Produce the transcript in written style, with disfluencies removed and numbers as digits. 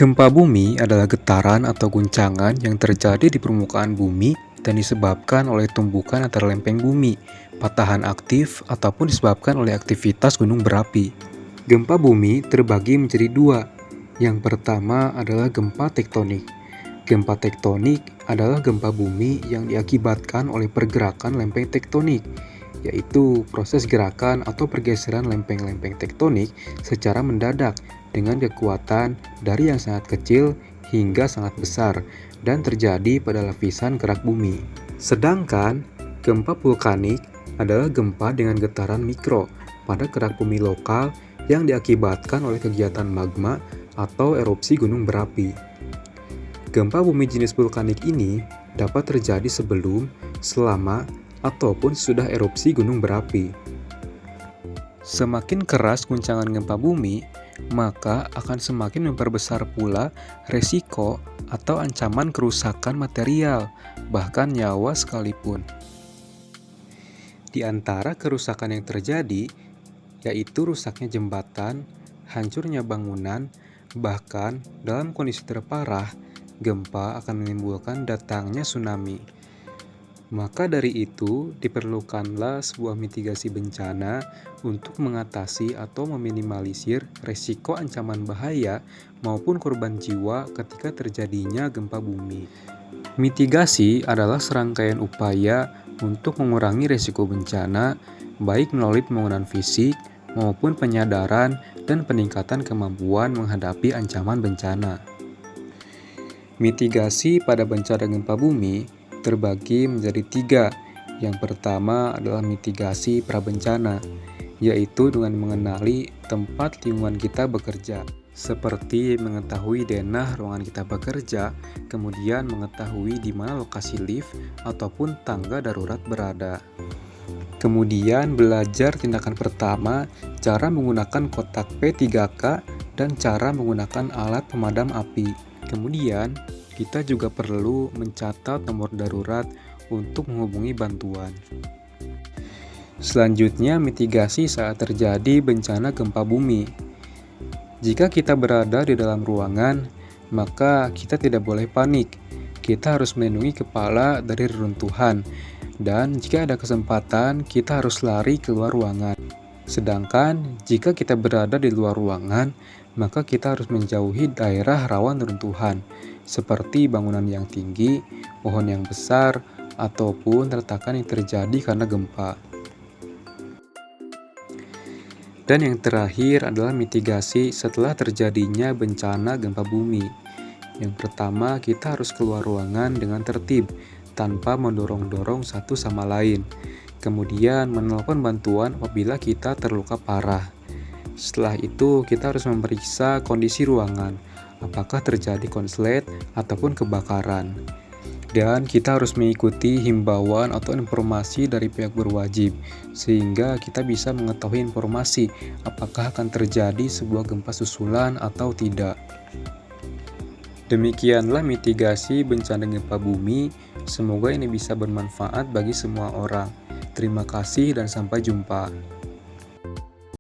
Gempa bumi adalah getaran atau guncangan yang terjadi di permukaan bumi dan disebabkan oleh tumbukan antara lempeng bumi, patahan aktif, ataupun disebabkan oleh aktivitas gunung berapi. Gempa bumi terbagi menjadi dua. Yang pertama adalah gempa tektonik. Gempa tektonik adalah gempa bumi yang diakibatkan oleh pergerakan lempeng tektonik, yaitu proses gerakan atau pergeseran lempeng-lempeng tektonik secara mendadak dengan kekuatan dari yang sangat kecil hingga sangat besar dan terjadi pada lapisan kerak bumi. Sedangkan gempa vulkanik adalah gempa dengan getaran mikro pada kerak bumi lokal yang diakibatkan oleh kegiatan magma atau erupsi gunung berapi. Gempa bumi jenis vulkanik ini dapat terjadi sebelum, selama, ataupun sudah erupsi gunung berapi. Semakin keras guncangan gempa bumi, maka akan semakin memperbesar pula resiko atau ancaman kerusakan material, bahkan nyawa sekalipun. Di antara kerusakan yang terjadi, yaitu rusaknya jembatan, hancurnya bangunan, bahkan dalam kondisi terparah, gempa akan menimbulkan datangnya tsunami. Maka dari itu, diperlukanlah sebuah mitigasi bencana untuk mengatasi atau meminimalisir resiko ancaman bahaya maupun korban jiwa ketika terjadinya gempa bumi. Mitigasi adalah serangkaian upaya untuk mengurangi resiko bencana, baik melalui pembangunan fisik maupun penyadaran dan peningkatan kemampuan menghadapi ancaman bencana. Mitigasi pada bencana gempa bumi terbagi menjadi tiga. Yang pertama adalah mitigasi prabencana, yaitu dengan mengenali tempat lingkungan kita bekerja, seperti mengetahui denah ruangan kita bekerja, kemudian mengetahui di mana lokasi lift ataupun tangga darurat berada. Kemudian belajar tindakan pertama, cara menggunakan kotak P3K, dan cara menggunakan alat pemadam api. Kemudian, kita juga perlu mencatat nomor darurat untuk menghubungi bantuan. Selanjutnya, mitigasi saat terjadi bencana gempa bumi. Jika kita berada di dalam ruangan, maka kita tidak boleh panik. Kita harus melindungi kepala dari reruntuhan, dan jika ada kesempatan, kita harus lari keluar ruangan. Sedangkan, jika kita berada di luar ruangan, maka kita harus menjauhi daerah rawan reruntuhan, seperti bangunan yang tinggi, pohon yang besar, ataupun retakan yang terjadi karena gempa. Dan yang terakhir adalah mitigasi setelah terjadinya bencana gempa bumi. Yang pertama, kita harus keluar ruangan dengan tertib, tanpa mendorong-dorong satu sama lain. Kemudian menelpon bantuan apabila kita terluka parah. Setelah itu, kita harus memeriksa kondisi ruangan, apakah terjadi konslet ataupun kebakaran. Dan kita harus mengikuti himbauan atau informasi dari pihak berwajib, sehingga kita bisa mengetahui informasi apakah akan terjadi sebuah gempa susulan atau tidak. Demikianlah mitigasi bencana gempa bumi. Semoga ini bisa bermanfaat bagi semua orang. Terima kasih dan sampai jumpa.